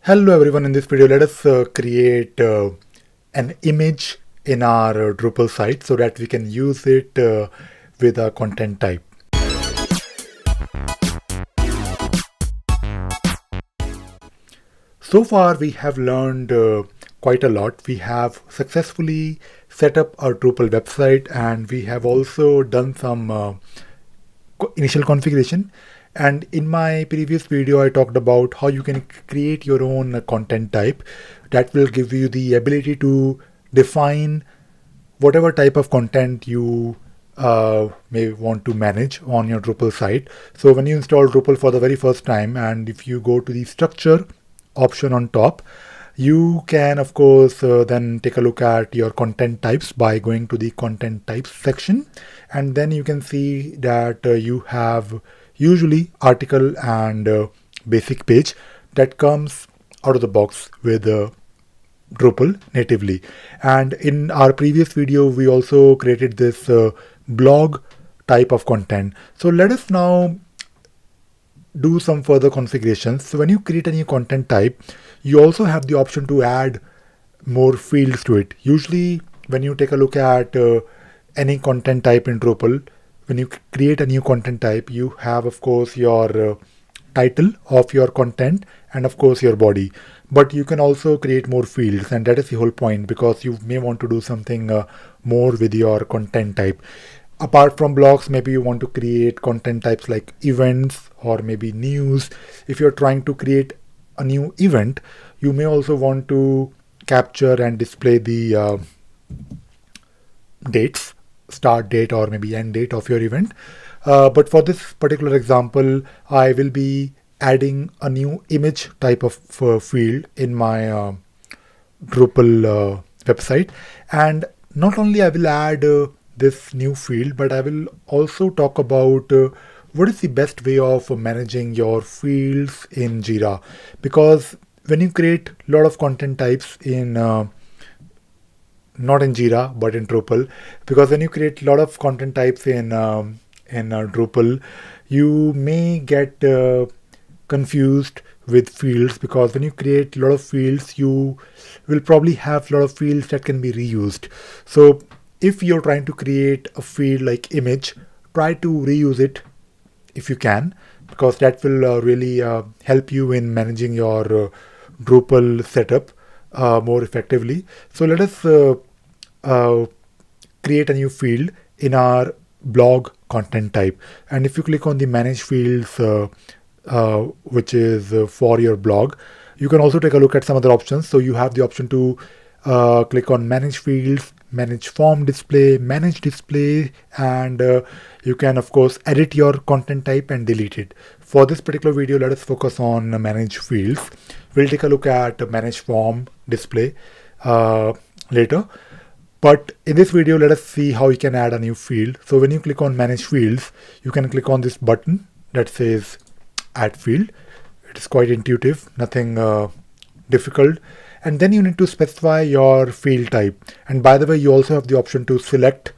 Hello everyone, in this video let us create an image in our Drupal site so that we can use it with our content type. So far we have learned quite a lot. We have successfully set up our Drupal website and we have also done some initial configuration. And in my previous video, I talked about how you can create your own content type that will give you the ability to define whatever type of content you may want to manage on your Drupal site. So when you install Drupal for the very first time, and if you go to the structure option on top, you can of course then take a look at your content types by going to the content types section, and then you can see that you have usually article and basic page that comes out of the box with Drupal natively. And in our previous video we also created this blog type of content. So let us now do some further configurations. So when you create a new content type, you also have the option to add more fields to it. Usually when you take a look at any content type in Drupal, when you create a new content type, you have of course your title of your content and of course your body, but you can also create more fields, and that is the whole point, because you may want to do something more with your content type. Apart from blogs, maybe you want to create content types like events or maybe news. If you're trying to create a new event, you may also want to capture and display the dates, start date or maybe end date of your event. But for this particular example, I will be adding a new image type of field in my Drupal website. And not only I will add this new field, but I will also talk about what is the best way of managing your fields in Jira. Because when you create a lot of content types in not in Jira but in Drupal, because when you create a lot of content types in Drupal, you may get confused with fields, because when you create a lot of fields, you will probably have a lot of fields that can be reused. So if you're trying to create a field like image, try to reuse it if you can, because that will really help you in managing your Drupal setup more effectively. So let us create a new field in our blog content type. And if you click on the manage fields, which is for your blog, you can also take a look at some other options. So you have the option to click on manage fields, manage form display, manage display, and you can of course edit your content type and delete it. For this particular video, let us focus on manage fields. We'll take a look at manage form display later. But in this video, let us see how you can add a new field. So when you click on manage fields, you can click on this button that says add field. It is quite intuitive, nothing difficult. And then you need to specify your field type. And by the way, you also have the option to select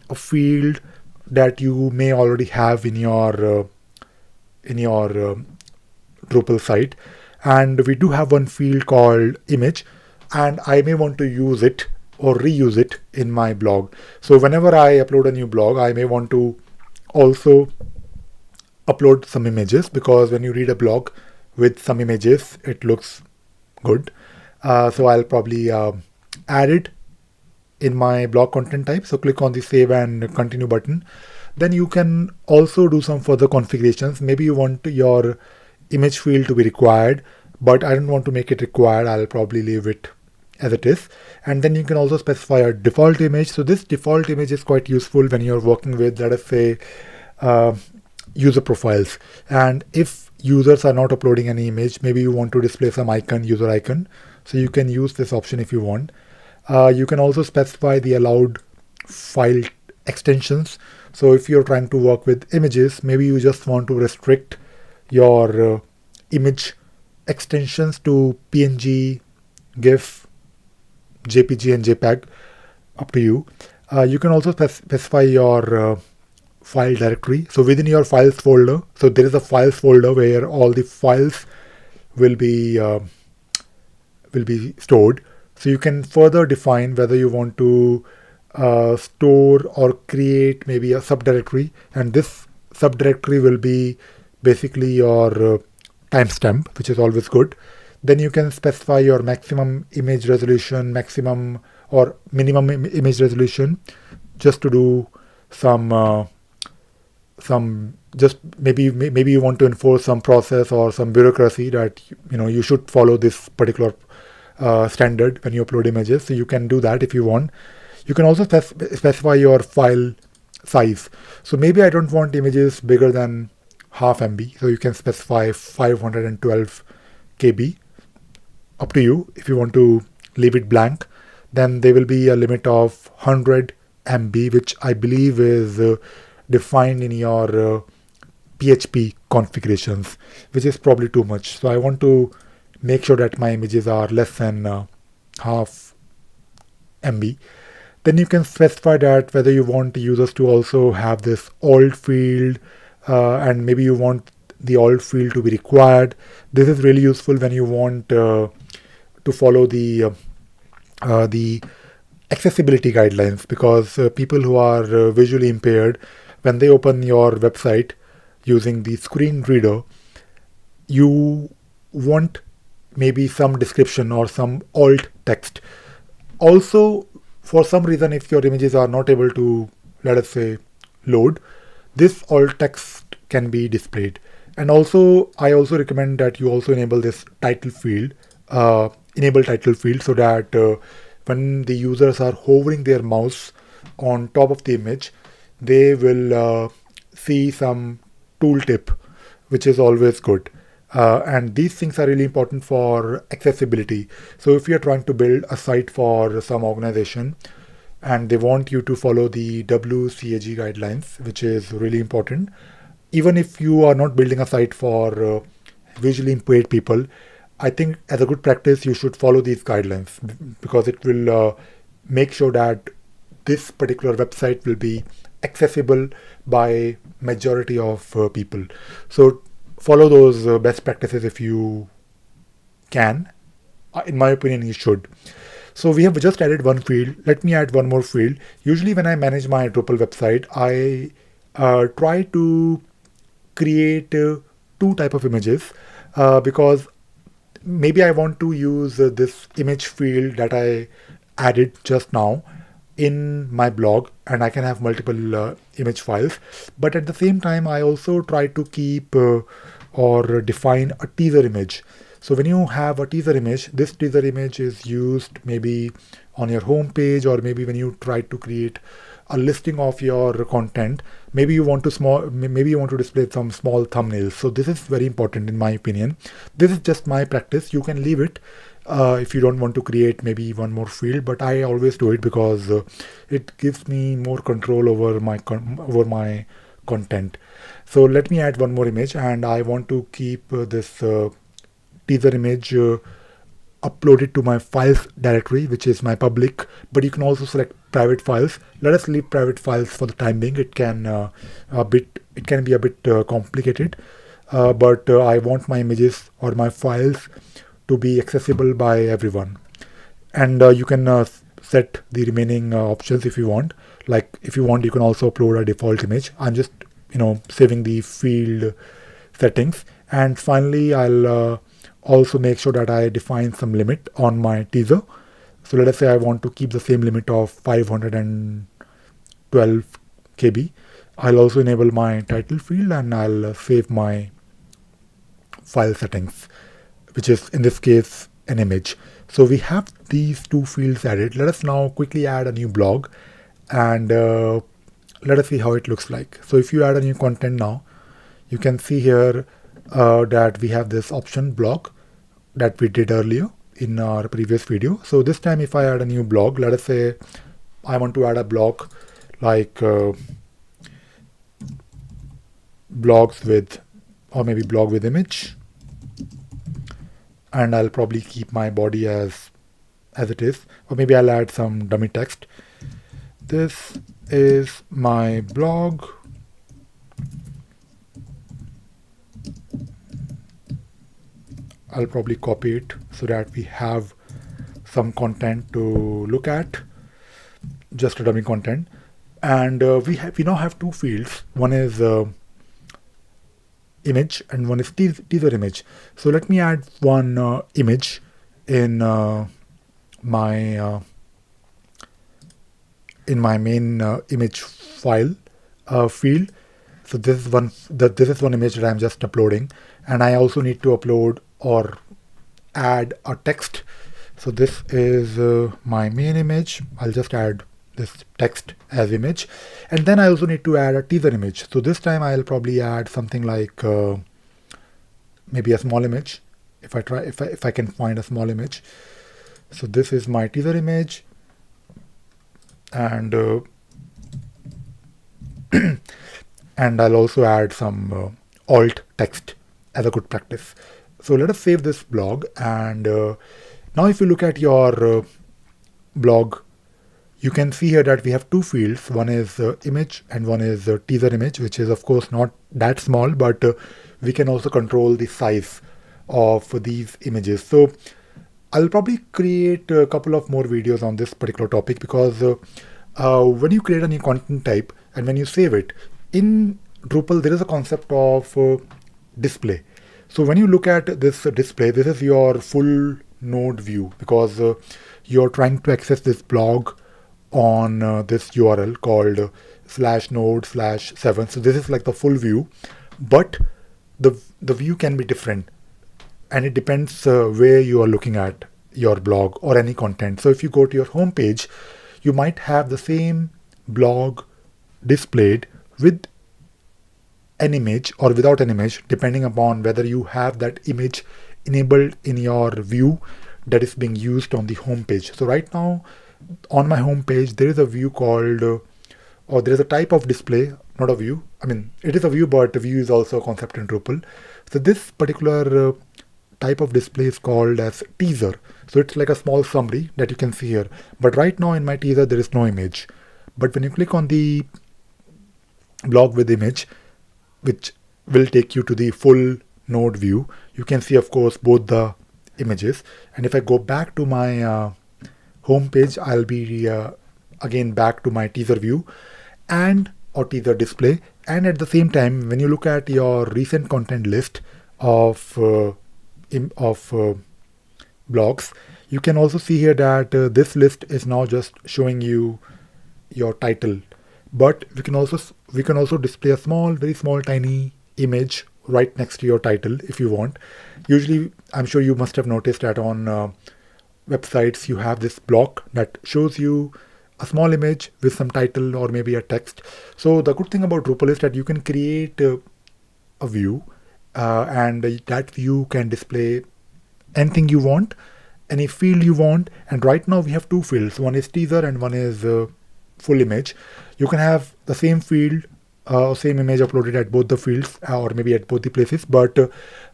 a field that you may already have in your Drupal site. And we do have one field called image, and I may want to use it or reuse it in my blog. So whenever I upload a new blog, I may want to also upload some images, because when you read a blog with some images, it looks good. So I'll probably add it in my blog content type. So click on the save and continue button. Then you can also do some further configurations. Maybe you want your image field to be required, but I don't want to make it required. I'll probably leave it as it is. And then you can also specify a default image. So this default image is quite useful when you're working with, let us say, user profiles. And if users are not uploading any image, maybe you want to display some icon, user icon. So you can use this option if you want. You can also specify the allowed file extensions. So if you're trying to work with images, maybe you just want to restrict your image extensions to PNG, GIF, JPG and JPEG, up to you. You can also specify your file directory. So within your files folder, so there is a files folder where all the files will be will be stored. So you can further define whether you want to store or create maybe a subdirectory, and this subdirectory will be basically your timestamp, which is always good. Then you can specify your maximum image resolution, maximum or minimum image resolution, just to do some just maybe you want to enforce some process or some bureaucracy that you should follow this particular standard when you upload images. So you can do that if you want. You can also specify your file size. So maybe I don't want images bigger than half MB, so you can specify 512 KB. Up to you. If you want to leave it blank, then there will be a limit of 100 MB, which I believe is defined in your PHP configurations, which is probably too much. So I want to make sure that my images are less than half MB. Then you can specify that whether you want users to also have this alt field, and maybe you want the alt field to be required. This is really useful when you want to follow the accessibility guidelines, because people who are visually impaired, when they open your website using the screen reader, you want maybe some description or some alt text. Also, for some reason, if your images are not able to, let us say, load, this alt text can be displayed. And also, I also recommend that you also enable this title field, so that when the users are hovering their mouse on top of the image, they will see some tooltip, which is always good. And these things are really important for accessibility. So if you're trying to build a site for some organization and they want you to follow the WCAG guidelines, which is really important, even if you are not building a site for visually impaired people, I think as a good practice, you should follow these guidelines, because it will make sure that this particular website will be accessible by majority of people. So follow those best practices if you can. In my opinion, you should. So we have just added one field. Let me add one more field. Usually when I manage my Drupal website, I try to create two type of images, because maybe I want to use this image field that I added just now in my blog, and I can have multiple image files. But at the same time, I also try to keep or define a teaser image. So when you have a teaser image, this teaser image is used maybe on your home page, or maybe when you try to create a listing of your content. Maybe you want to display some small thumbnails. So this is very important in my opinion. This is just my practice. You can leave it if you don't want to create maybe one more field, but I always do it because it gives me more control over my content. So let me add one more image, and I want to keep this teaser image uploaded to my files directory, which is my public, but you can also select private files. Let us leave private files for the time being. It can be a bit complicated, but I want my images or my files to be accessible by everyone. And you can set the remaining options if you want. Like if you want, you can also upload a default image. I'm just saving the field settings. And finally, I'll also make sure that I define some limit on my teaser. So let us say I want to keep the same limit of 512 KB. I'll also enable my title field, and I'll save my file settings, which is in this case an image. So we have these two fields added. Let us now quickly add a new blog, and let us see how it looks like. So if you add a new content now, you can see here that we have this option blog that we did earlier in our previous video. So this time if I add a new blog, let us say I want to add a blog like blogs with, or maybe blog with image, and I'll probably keep my body as it is, or maybe I'll add some dummy text. This is my blog. I'll probably copy it so that we have some content to look at, just a dummy content. And we now have two fields. One is image and one is teaser image. So let me add one image in my main image file field. So this is one image that I'm just uploading, and I also need to upload or add a text. So this is my main image. I'll just add this text as image, and then I also need to add a teaser image. So this time I'll probably add something like maybe a small image, if I can find a small image. So this is my teaser image, and and I'll also add some alt text as a good practice. So let us save this blog, and now if you look at your blog, you can see here that we have two fields. One is image and one is teaser image, which is of course not that small, but we can also control the size of these images. So I'll probably create a couple of more videos on this particular topic, because when you create a new content type and when you save it in Drupal, there is a concept of display. So when you look at this display, this is your full node view, because you're trying to access this blog on this URL called /node/7. So this is like the full view, but the view can be different, and it depends where you are looking at your blog or any content. So if you go to your home page, you might have the same blog displayed with an image or without an image, depending upon whether you have that image enabled in your view that is being used on the home page. So right now on my home page, there is a view called, or there is a type of display, not a view. I mean, it is a view, but a view is also a concept in Drupal. So this particular type of display is called as teaser. So it's like a small summary that you can see here. But right now in my teaser, there is no image. But when you click on the blog with image, which will take you to the full node view, you can see, of course, both the images. And if I go back to my home page, I'll be again back to my teaser view and or teaser display. And at the same time, when you look at your recent content list of blogs, you can also see here that this list is now just showing you your title. But we can also display a very small, tiny image right next to your title if you want. Usually, I'm sure you must have noticed that on websites you have this block that shows you a small image with some title or maybe a text. So the good thing about Drupal is that you can create a view, and that view can display anything you want, any field you want. And right now we have two fields. One is teaser and one is full image. You can have the same field, same image uploaded at both the fields or maybe at both the places. But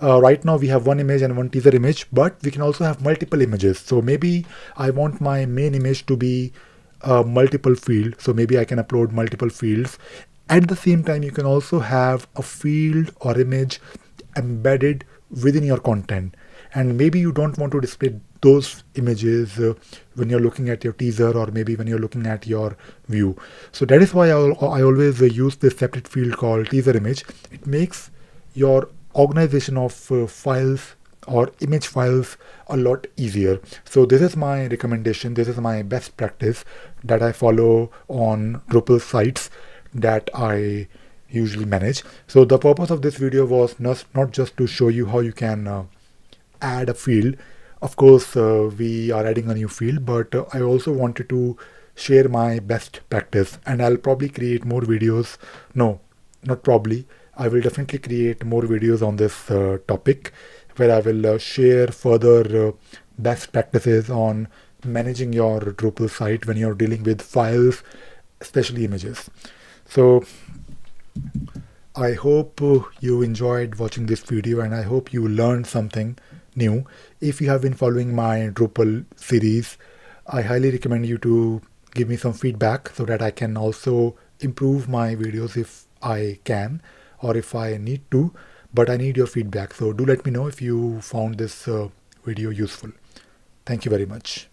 right now we have one image and one teaser image, but we can also have multiple images. So maybe I want my main image to be multiple field. So maybe I can upload multiple fields. At the same time, you can also have a field or image embedded within your content. And maybe you don't want to display those images when you're looking at your teaser or maybe when you're looking at your view. So that is why I always use this separate field called teaser image. It makes your organization of files or image files a lot easier. So this is my recommendation. This is my best practice that I follow on Drupal sites that I usually manage. So the purpose of this video was not just to show you how you can add a field. Of course, we are adding a new field, but I also wanted to share my best practice, and I'll probably create more videos. No, not probably. I will definitely create more videos on this topic, where I will share further best practices on managing your Drupal site when you're dealing with files, especially images. So I hope you enjoyed watching this video, and I hope you learned something new. If you have been following my Drupal series, I highly recommend you to give me some feedback so that I can also improve my videos if I can or if I need to, but I need your feedback. So do let me know if you found this video useful. Thank you very much.